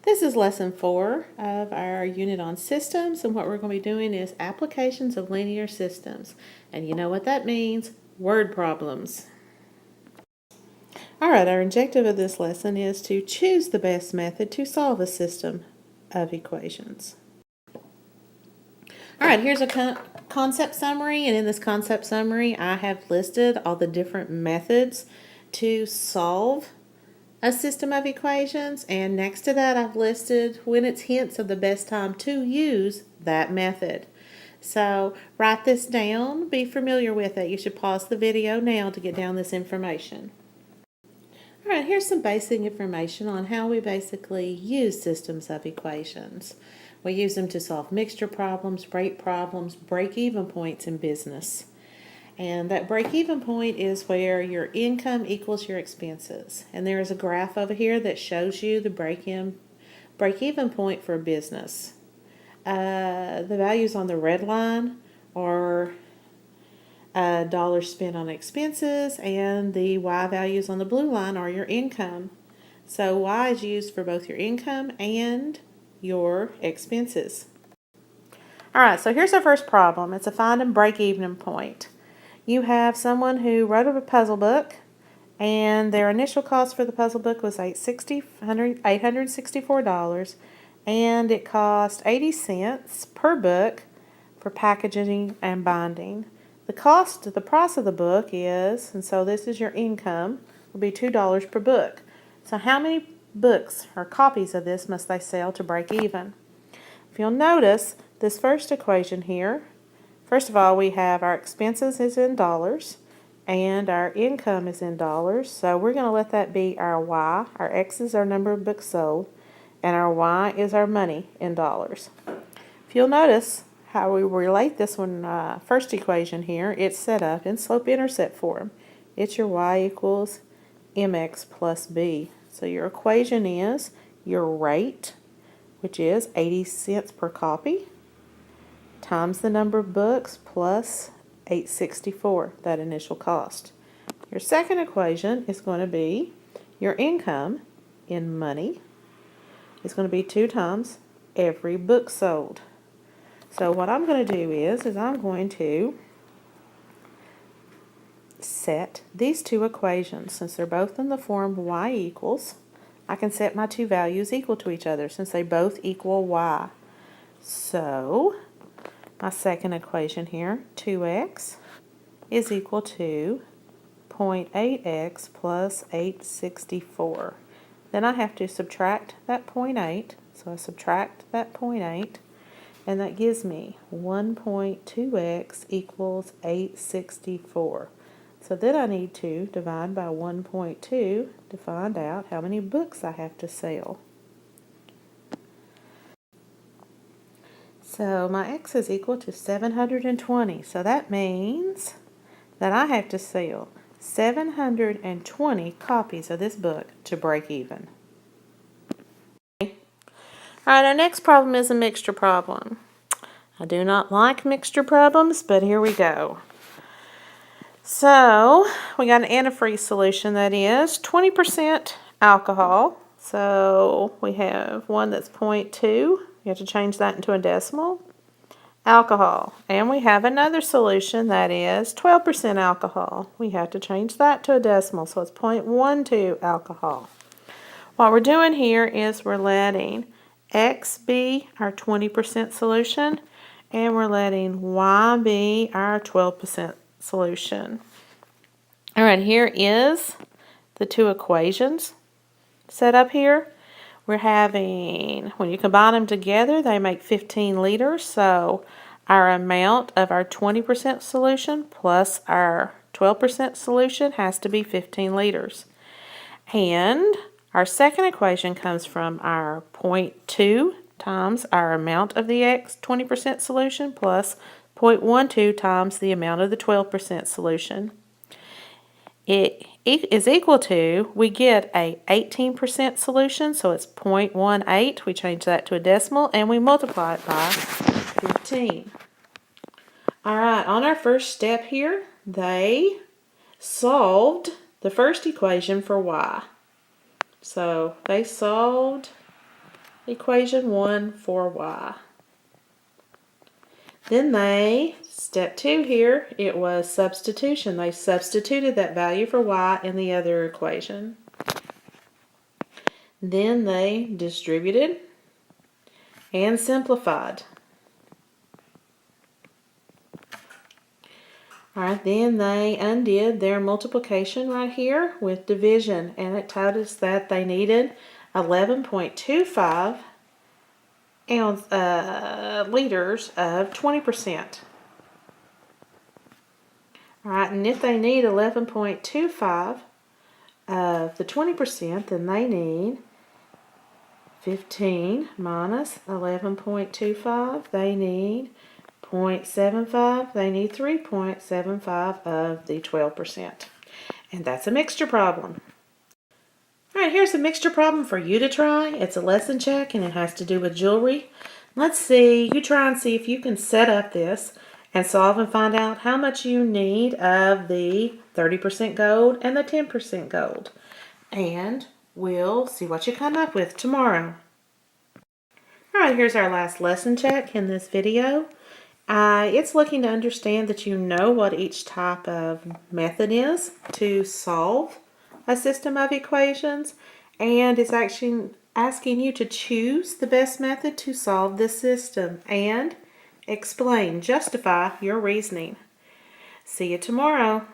This is lesson 4 of our unit on systems, and what we're going to be doing is applications of linear systems. And you know what that means? Word problems. Alright, our objective of this lesson is to choose the best method to solve a system of equations. Alright, here's a concept summary, and in this concept summary I have listed all the different methods to solve a system of equations, and next to that I've listed when it's hints of the best time to use that method. So write this down, be familiar with it. You should pause the video now to get down this information. Alright, here's some basic information on how we basically use systems of equations. We use them to solve mixture problems, rate problems, break-even points in business. And that break-even point is where your income equals your expenses. And there is a graph over here that shows you the break-even point for a business. The values on the red line are dollars spent on expenses, and the Y values on the blue line are your income. So Y is used for both your income and your expenses. Alright, so here's our first problem. It's a find and break-even point. You have someone who wrote a puzzle book, and their initial cost for the puzzle book was $864, and it cost 80 cents per book for packaging and binding. The price of the book is, and so this is your income, will be $2 per book. So how many books or copies of this must they sell to break even? If you'll notice this first equation here, first of all, we have our expenses is in dollars and our income is in dollars. So we're going to let that be our Y. Our X is our number of books sold, and our Y is our money in dollars. If you'll notice how we relate this one, first equation here, it's set up in slope-intercept form. It's your Y equals mx plus b. So your equation is your rate, which is 80 cents per copy, times the number of books plus $864, that initial cost. Your second equation is going to be your income in money. It's going to be 2 times every book sold. So what I'm going to do is I'm going to set these two equations. Since they're both in the form y equals, I can set my two values equal to each other since they both equal y. So my second equation here, 2x is equal to 0.8x plus 864. Then I have to subtract that 0.8, so I subtract that 0.8, and that gives me 1.2x equals 864. So then I need to divide by 1.2 to find out how many books I have to sell. So my x is equal to 720. So that means that I have to sell 720 copies of this book to break even. Alright, our next problem is a mixture problem. I do not like mixture problems, but here we go. So we got an antifreeze solution that is 20% alcohol. So we have one that's 0.2. You have to change that into a decimal. Alcohol. And we have another solution that is 12% alcohol. We have to change that to a decimal, so it's 0.12 alcohol. What we're doing here is we're letting X be our 20% solution, and we're letting Y be our 12% solution. Alright, here is the two equations set up here. We're having, when you combine them together, they make 15 liters. So our amount of our 20% solution plus our 12% solution has to be 15 liters. And our second equation comes from our 0.2 times our amount of the X 20% solution plus 0.12 times the amount of the 12% solution. It is equal to, we get a 18% solution, so it's 0.18. We change that to a decimal, and we multiply it by 15. Alright, on our first step here, they solved the first equation for y. So they solved equation 1 for y. Then step 2 here, it was substitution. They substituted that value for y in the other equation. Then they distributed and simplified. Alright, then they undid their multiplication right here with division, and it told us that they needed 11.25 liters of 20%. Alright, and if they need 11.25 of the 20%, then they need 15 minus 11.25. They need 0.75. They need 3.75 of the 12%. And that's a mixture problem. Alright, here's a mixture problem for you to try. It's a lesson check and it has to do with jewelry. Let's see, you try and see if you can set up this and solve and find out how much you need of the 30% gold and the 10% gold. And we'll see what you come up with tomorrow. Alright, here's our last lesson check in this video. It's looking to understand that you know what each type of method is to solve a system of equations, and it's actually asking you to choose the best method to solve this system and explain, justify your reasoning. See you tomorrow.